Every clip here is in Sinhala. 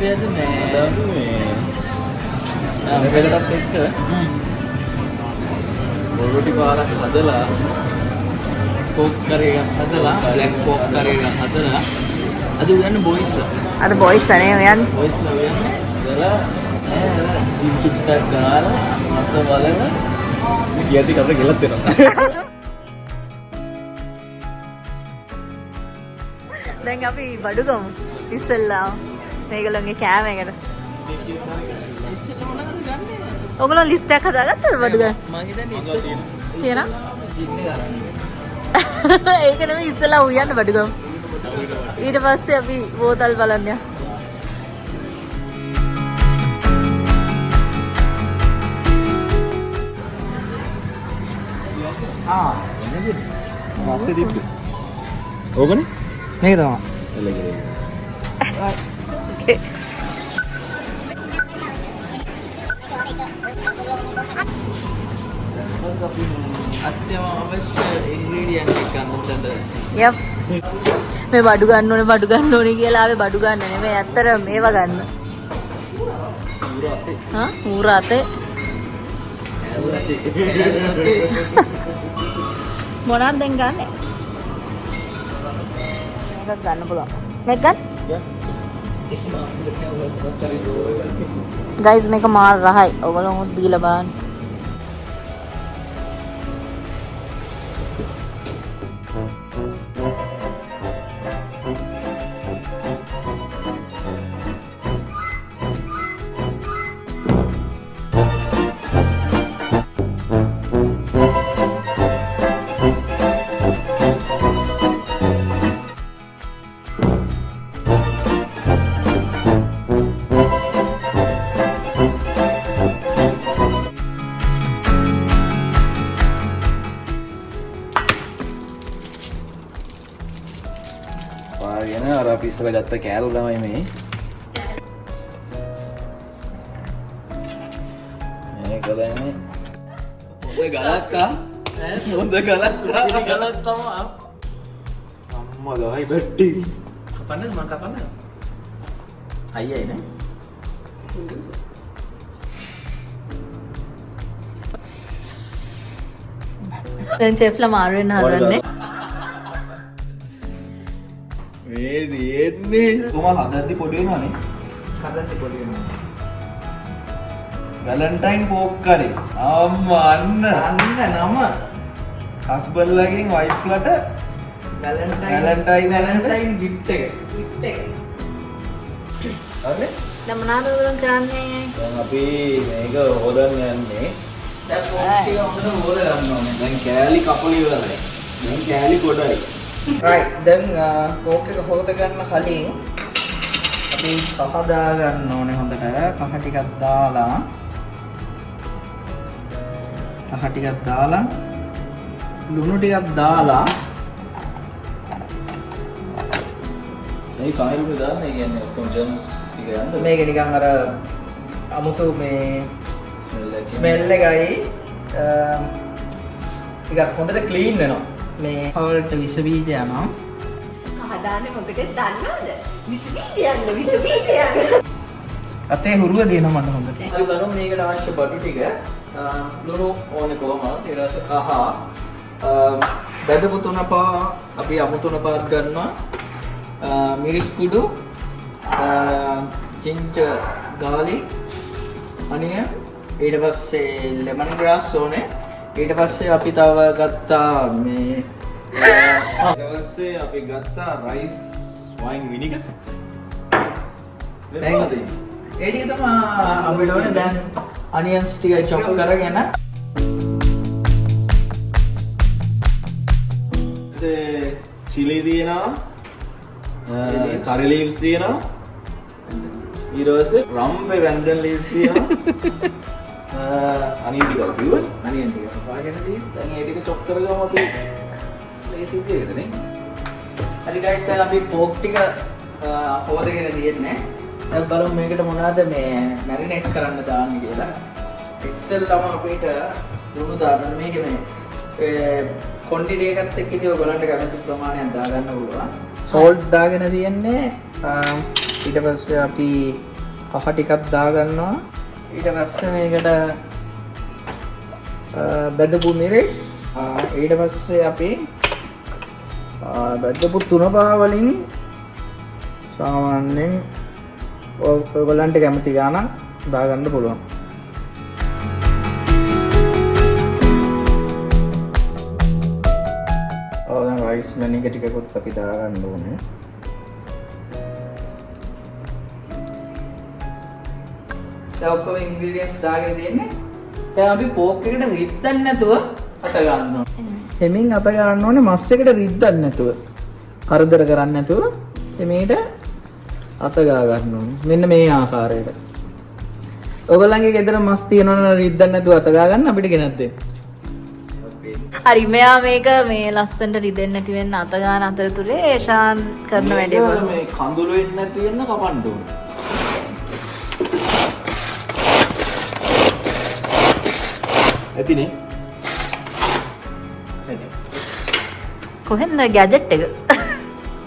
අපි අද මේ මේකටත් එක්ක බොරොටි පාරක් හදලා පෝක් කරේ එකක් හදලා බ්ලැක් පෝක් කරේ එකක් හදලා අද උයන්නේ බොයිස්ලා. අද බොයිස් අනේ උයන්නේ. බොයිස්ලා උයන්නේ. හදලා චිප්චුට්ටක් ගාලා අස බලන කියති අපිට ගෙලත් වෙනවා. දැන් අපි බඩු ගමු. ඉස්සෙල්ලා මේගොල්ලෝගේ කෑම එකට. ඉස්සෙල්ලා මොනවද ගන්නේ? ඔයගොල්ලෝ ලිස්ට් එකක් හදාගත්තද බඩු ගන්න? මම හිතන්නේ ඉස්සෙල්ලා තියෙනවා? ඉන්නේ ගන්න. ඒක නෙමෙයි ඉස්සෙල්ලා උයන්න බඩු ගමු. ඊට පස්සේ අපි බෝතල් බලන්න යමු. නේද? මාසේ දීප්පු. ඕකනේ? මේක තමයි. එළගෙරේ. අත්‍යවශ්‍ය ඉන්ග්‍රීඩියන්ට් එක ගන්න උඩට. යප්. මේ බඩු ගන්න ඕනේ කියලා ආවේ බඩු ගන්න නෙමෙයි ඇත්තට මේවා ගන්න. හා ඌරාතේ. මොනවද දැන් ගන්නෙ? මේකක් ගන්න පුළුවන්. මේක ගන්න. ගයිස් මේක මාර රහයි. ඔයගොල්ලෝ උත් දීලා බලන්න. පාගෙන අර අපි ඉස්සලා ගත්ත කෑල්ල තමයි මේ. මේක දැන්නේ හොඳ ගලක් ආ. හොඳ ගලක් ආ. ඉතින් ගලක් තමයි. අම්මා ගහයි බැට්ටි. කපන්නද මම කපන්නද? අයියයි නේ. දැන් චෙෆ්ලා මාරු වෙන හදන්නේ. මේ දෙන්නේ කොහම හදද්දි පොඩි වෙනවනේ. හදන්න පොඩි වෙනවා. වැලන්ටයින් පෝක් කරේ. අම්මා අන්න නම හස්බන්ඩ්ලාගෙන් වයිෆ්ලට වැලන්ටයින් gift එක. gift එක. හරි? දැන් මොනවද ඔයගොල්ලෝ කරන්නේ? දැන් අපි මේක හොදන්න යන්නේ. දැන් පෝක් ටික හොඳට හොද ගන්න ඕනේ. දැන් කෑලි කපල ඉවරයි. දැන් කෑලි ගොඩයි. right දැන් පෝක් එක හොද ගන්න කලින් අපි කහ දා ගන්න ඕනේ හොඳට. කහ ටිකක් දාලා ලුණු ටිකක් දාලා ඒ කයිරුනේ දාන්නේ කියන්නේ ඔක්කොම ජර්ම්ස් ටික යන්න. මේක නිකන් අර අමුතු මේ ස්මෙල් එකයි ටිකක් හොඳට ක්ලීන් වෙනවා. මේ හවල්ට විස බීජ යනවා. කහදාන්නේ මොකටද දන්නවද? විස බීජ. අතේ හුරුව දෙනවා මට හොඳට. අපි බලමු මේකට අවශ්‍ය බඩු ටික. ලුණු ඕනේ කොහොමද? ඊට පස්සේ කහ බෙදපු තුනපා අපි අමු තුනපාත් ගන්නවා. මිරිස් කුඩු ginger garlic onion ඊට පස්සේ lemon grass ඕනේ. ඊට පස්සේ අපි තව ගත්තා මේ ඊට පස්සේ අපි ගත්තා රයිස් වයින් විනිගර්. දැන් ඒ ටික තමයි අපිට ඕනේ. දැන් onions ටික chop කරගෙන chili තියෙනවා. curry leaves තියෙනවා. ඊට පස්සේ රම්පේ වැන්ඩන් leaves තියෙනවා. අනිත් ටික කිව්වනේ. onion ටික පාගෙන තියෙන්නේ. දැන් ඒ ටික chop කරගමු අපි ලේසි විදිහට නේ. හරි guys දැන් අපි pork ටික හොදගෙන තියෙන්නේ. දැන් බලමු මේකට මොනවද මේ marinate කරන්න දාන්නේ කියලා. ඉස්සෙල්ලාම අපිට ලුණු දාන්න මේකේ මේ quantity එකත් එක්ක ඉතින් ඔයගොල්ලන්ට කැමති ප්‍රමාණයක් දාගන්න පුළුවන්. salt දාගෙන තියෙන්නේ. ඊට පස්සේ අපි කහ ටිකක් දාගන්නවා. ඊට පස්සේ මේකට බෙදපු මිරිස්, ඊට පස්සේ අපි බෙදපු තුනපහ වලින් සාමාන්‍යයෙන් ඔයගොල්ලන්ට කැමති ගානක් දාගන්න පුළුවන්. දැන් රයිස් මැනික ටිකකුත් අපි දාගන්න ඕනේ. දැන් ඔක්කොම ඉන්ග්‍රීඩියන්ට්ස් දාගෙන තියෙන්නේ. දැන් අපි පෝක් එකට රිද්දන්න නැතුව අත ගන්නවා. එමින් අත ගන්න ඕනේ මස් එකට රිද්දන්න නැතුව. කරදර කරන්නේ නැතුව එමේට අත ගා ගන්න ඕනේ. මෙන්න මේ ආකාරයට. ඔයගොල්ලන්ගේ ගෙදර මස් තියෙනවනම් රිද්දන්න නැතුව අත ගා ගන්න අපිට ගෙනත් දෙන්න. හරි මෙයා මේක මේ ලස්සනට රිදෙන්නේ නැති වෙන්න අත ගන්න අතරතුරේ ඒෂාන් කරන වැඩේ බලමු. මේ කඳුළු වෙන්නේ නැති වෙන්න කපන්න ඕනේ. ඇතිනේ. ඇති. කොහෙන්ද ගැජට් එක?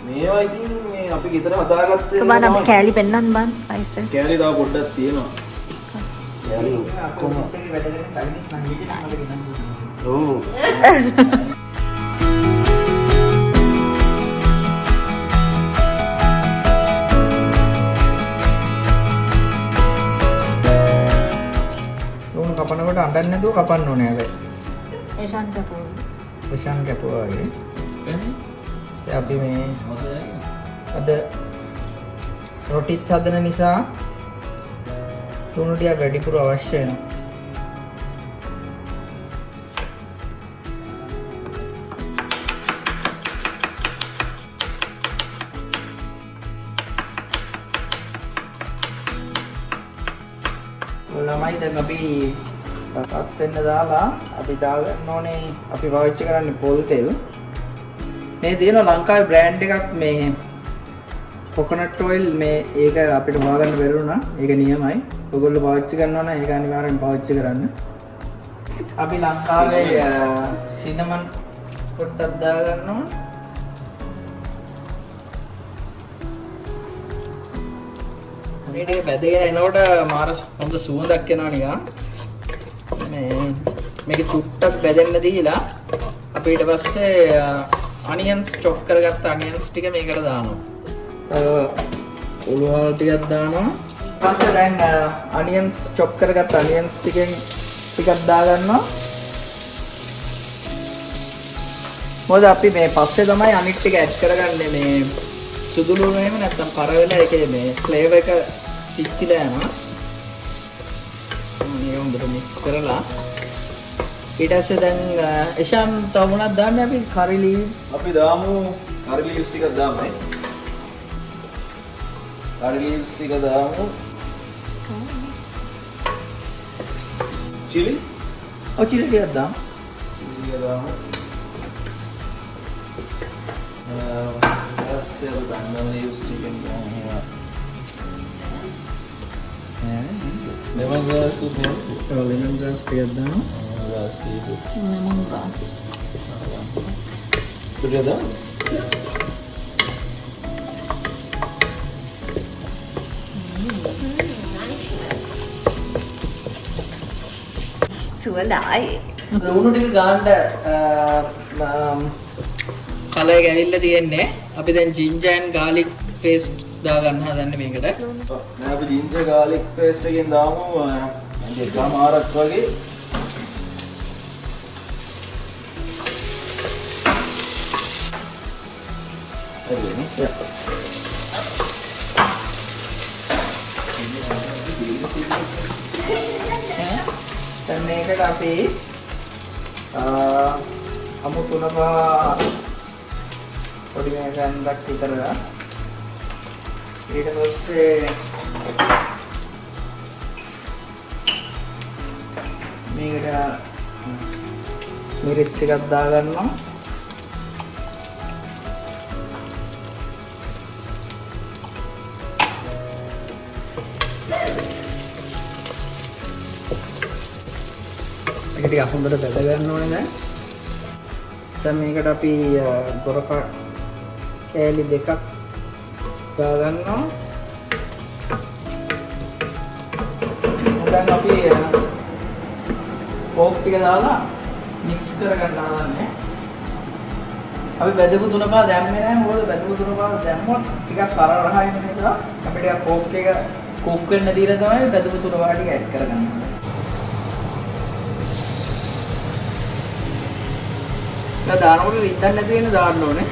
මේවා ඉතින් මේ අපි ගෙදර හදාගත්තේ ඔබ නම් කෑලි පෙන්නන්න බං සයිස් එක. කෑලි තව පොඩ්ඩක් තියෙනවා. කෑලි කොහොමද වැඩගෙන චයිනීස් නම් හිටින්න මට ගෙනන්න. ඔව්. කපනකොට අඬන්නේ නැතුව කපන්න ඕනේ හැබැයි. ඒෂාන් කපුව. ඒෂාන් කැපුවා වගේ. දැන් අපි මේ අද රොටිත් හදන නිසා ලුණු ටික වැඩිපුර අවශ්‍ය වෙනවා. ළමයි දැන් අපි පත් වෙන්න දාලා අපි දාගන්න ඕනේ අපි පාවිච්චි කරන්නේ පොල් තෙල්. මේ තියෙන ලංකාවේ බ්‍රෑන්ඩ් එකක් මේ කොකනට් ඔයිල් මේ ඒක අපිට හොයාගන්න බැරි වුණා. ඒක නියමයි. ඔයගොල්ලෝ පාවිච්චි කරනවා නම් ඒක අනිවාර්යෙන් පාවිච්චි කරන්න. අපි ලංකාවේ සිනමන් පොට්ටක් දාගන්නවා. මේ ටික බැදගෙන එනකොට මාර හොඳ සුවඳක් එනවා නිකන්. මේක චුට්ටක් බැදෙන්න දීලා අපි ඊට පස්සේ අනියන්ස් චොප් කරගත්ත අනියන්ස් ටික මේකට දානවා. උළුවල් ටිකක් දානවා. ඊපස්සේ දැන් අනියන්ස් චොප් කරගත්ත අනියන්ස් ටිකක් දාගන්නවා. මොකද අපි මේ පස්සේ තමයි අනිත් ටික ඇඩ් කරගන්නේ මේ සුදු ලුණු එහෙම නැත්නම් පර වෙලා ඒකේ මේ ෆ්ලේවර් එක පිච්චිලා යනවා. මේ හොඳට මික්ස් කරලා ඊට පස්සේ දැන් එෂාන් තව මොනවද දාන්නේ අපි curry leaves අපි දාමු curry leaves ටිකක් දාමු නේ. curry leaves ටික දාමු. chili chili ටිකක් දාමු. chili ටික දාමු. ඊපස්සේ අපි lemon leaves ටික දාමු. lemon grass ටික lemon grass ටිකක් දාමු. lemon grass. ටිකක් දාමු. සුවඳයි. ලුණු ටික ගාන්න කලය ගැලිලා තියෙන්නේ. අපි දැන් ginger and garlic paste දාගන්න හදන්නේ මේකට. දැන් අපි ginger garlic paste එකෙන් දාමු දෙකමාරක් වගේ. හරිනේ. දැන් මේකට අපි අමු තුනක පොඩි මේකක් විතර ඊට පස්සේ මේකට මිරිස් ටිකක් දාගන්නවා. මේක ටික හොඳට බෙද ගන්න ඕනේ දැන්. දැන් මේකට අපි ගොරක කෑලි දෙකක් දාගන්නවා. දැන් අපි පෝක් ටික දාලා මික්ස් කරගන්න හදන්නේ. අපි බෙදපු තුන පහ දැම්මේ නැහැ. මොකද බෙදපු තුන පහ දැම්මොත් ටිකක් තරහ වෙන නිසා අපි ටික පෝක් එක කුක් වෙන්න දීලා තමයි බෙදපු තුන පහ ටික ඇඩ් කරගන්නේ. දැන් දානකොට රිද්දන්න නැති වෙන දාන්න ඕනේ.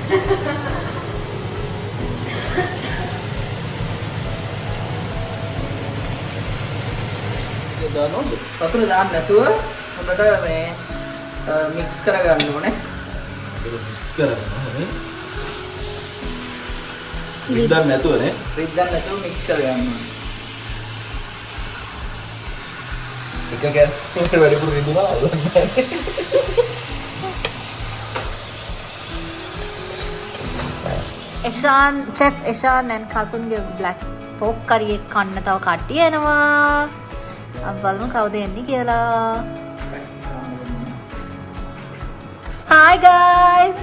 වතුර දාන්න නැතුව හොඳට මේ මික්ස් කරගන්න ඕනේ. ඒක මික්ස් කරනවා නේ. රිද්දන්න නැතුව නේ. රිද්දන්න නැතුව මික්ස් කරගන්න ඕනේ. එක ගැස්ට වැඩිපුර රිදුනා එෂාන් චෙෆ් එෂාන් and කසුන්ගේ බ්ලැක් පෝක් කරිය කන්න තව කට්ටිය එනවා. අපි බලමු කවුද එන්නේ කියලා. Hi guys.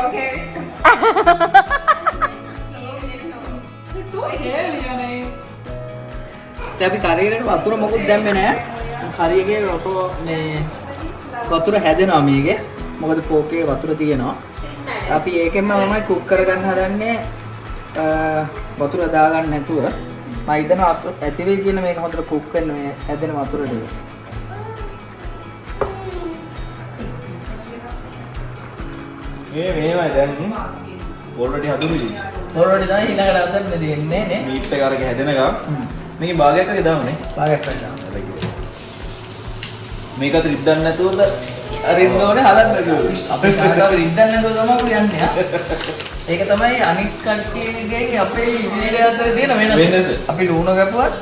Okay. අපි කරියකට වතුර මොකුත් දැම්මේ නැහැ. කරියගේ මේ වතුර හැදෙනවා මේකේ. මොකද පෝකේ වතුර තියෙනවා. අපි ඒකෙන්ම මමයි කුක් කරගන්න හදන්නේ. වතුර දාගන්න නැතුව. මම හිතනවා ඇති වෙයි කියන මේක හොඳට කුක් වෙන්න මේ හැදෙන වතුර ටික. මේමයි දැන් ඔල්රෙඩි හදුනේ. ඔල්රෙඩි තමයි ඊළඟට හදන්න දෙන්නේ නේ. මීට් එක අරගෙන හැදෙනකම් මේකේ භාගයක් වගේ දාමුනේ. භාගයක් කරගන්න. මේකත් රිද්දන්න නැතුවද රිද්ද ඕනේ හදන්න කිව්වා. අපි කාටවත් රිද්දන්න නැතුව තමයි යන්නේ. ඒක තමයි අනිත් කට්ටියගේ අපේ ඉංජිනේර අතර තියෙන වෙනස. අපි ලුණු ගැපුවත්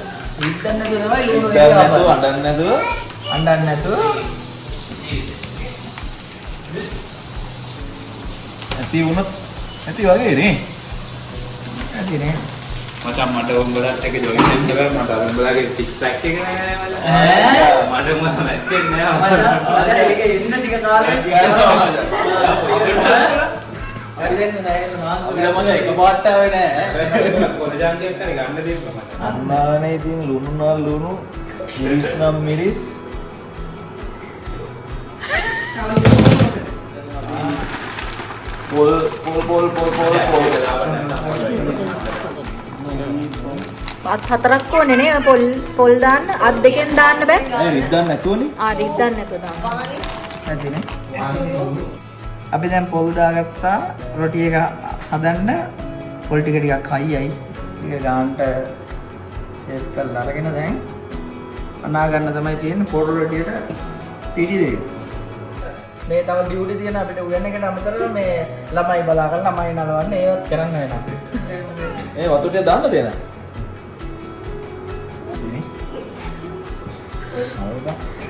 රිද්දන්න නැතුව තමයි ලුණු ගැපුවා. අඬන්න නැතුව අඬන්න නැතුව ඇති වුණොත් ඇති වගේ නේ. ඇති නේ. මචං මට උඹලත් එක ජොයින් වෙන්න බෑ. මට උඹලගේ 6 පැක් එක නෑ මට මැච්චෙන්නේ නෑ. මට ඒක ඉන්න ටික කාලෙ හරි දෙන්නේ නෑ නාස්. අපිට මම එකපාරට ආවේ නෑ. කොරජාන්තියක් කරේ ගන්න දෙන්න මට. අන්නානේ ඉතින් ලුණු නම් ලුණු මිරිස් නම් මිරිස් පොල් අත් හතරක් ඕනේ නේ පොල් දාන්න. අත් දෙකෙන් දාන්න බෑ. ඒ රිද්දන්න නැතුවනේ. රිද්දන්න නැතුව දාන්න. ඇතිනේ. අපි දැන් පොල් දාගත්තා. රොටි එක හදන්න පොල් ටික ටිකක් හයියයි. ටික ගානට ෂේප් කරලා අරගෙන දැන් අනා ගන්න තමයි තියෙන්නේ පොල් රොටියට පිටි දෙක. මේ තව ඩියුටි තියෙන අපිට උයන් එකට අමතරව මේ ළමයි බලාගෙන ළමයි නලවන්න ඒවත් කරන්න වෙනවා. ඒ වතුර ටික දාන්න දෙන්න.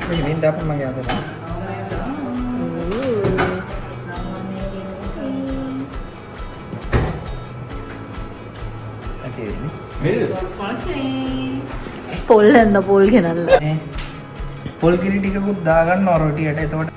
මේ වින්ද අපේ මගේ අතට. පොල් ඇඳ පොල් ගෙනල්ලා. පොල් කිරි ටිකකුත් දාගන්නවා රොටියට. එතකොට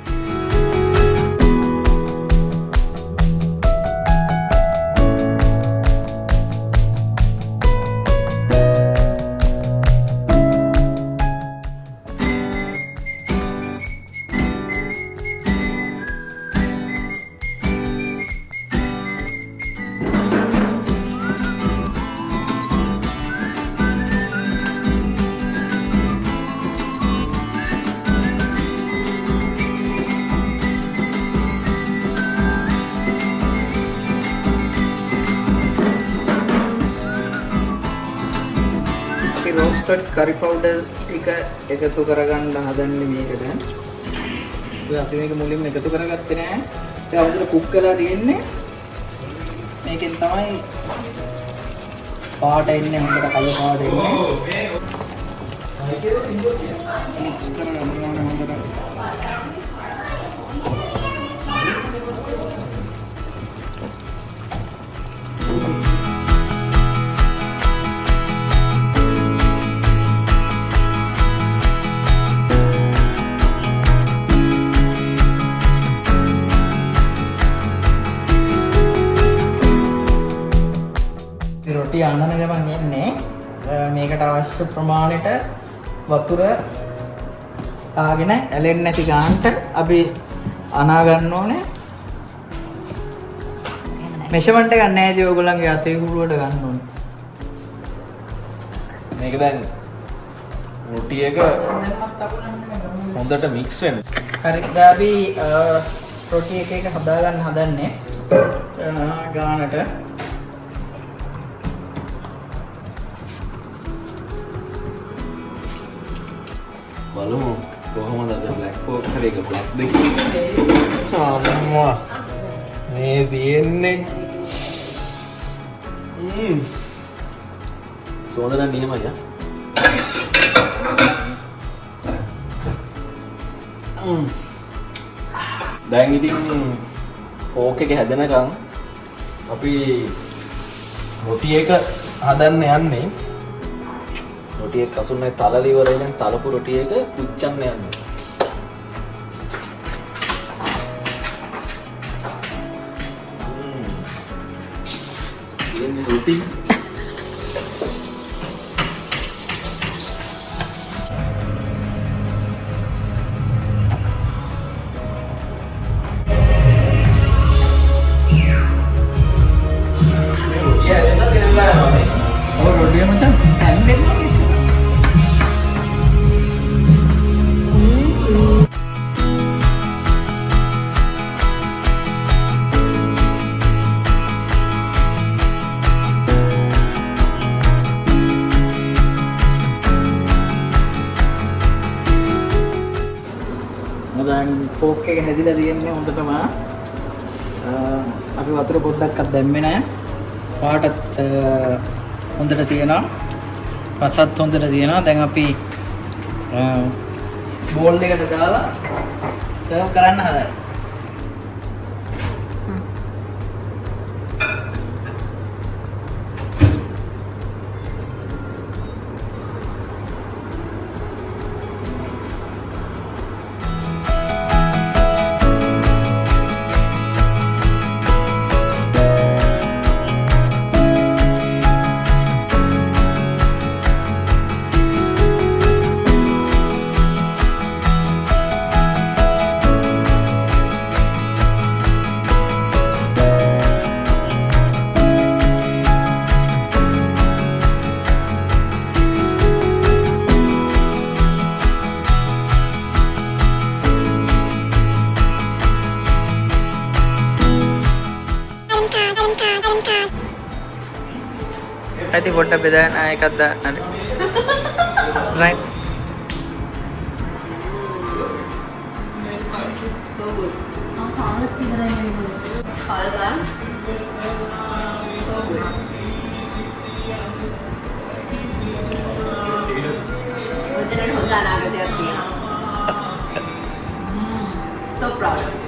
roasted curry powder ටික එකතු කරගන්න හදන්නේ මේකට. ඔය අපි මේක මුලින්ම එකතු කරගත්තේ නෑ. ඒක හොඳට කුක් කරලා තියෙන්නේ. මේකෙන් තමයි පාට එන්නේ හොඳට කළු පාට එන්නේ. මික්ස් කරගන්න ඕනේ හොඳට. රොටි අනන ගමන් එන්නේ මේකට අවශ්‍ය ප්‍රමාණයට වතුර ආගෙන ඇලෙන්නේ නැති ගානට අපි අනා ගන්න ඕනේ. මෙෂර්මන්ට් එකක් නැහැ ඉතින් ඔයගොල්ලන්ගේ අතේ කුරුවට ගන්න ඕනේ. මේක දැන් රොටි එක හොඳට මික්ස් වෙන්න. හරි දැන් අපි රොටි එක හදා ගන්න හදන්නේ ගානට. බලමු කොහොමද අද බ්ලැක් පෝක් හරි එක බ්ලැක් දෙක. අම්මා මේ තියෙන්නේ. සෝදන නියමයි ආ. දැන් ඉතින් පෝක් එක හැදෙනකන් අපි රොටි එක හදන්න යන්නේ. රොටි එක කසුන්නේ තලල ඉවරයි දැන් තලපු රොටි එක පුච්චන්න යන්නේ. ඉන්නේ රොටි රොටිය මචං හැන්දෙන්නේ දැන් පෝක් එක හැදිලා තියෙන්නේ හොඳටම. අපි වතුර පොඩ්ඩක්වත් දැම්මේ නැහැ. පාටත් හොඳට තියෙනවා. රසත් හොඳට තියෙනවා. දැන් අපි බෝල් එකට දාලා සර්ව් කරන්න හදනවා. ඇති පොඩ්ඩක් බෙදාගෙන එකක් දාන්න. right. So good. So good. So proud of you.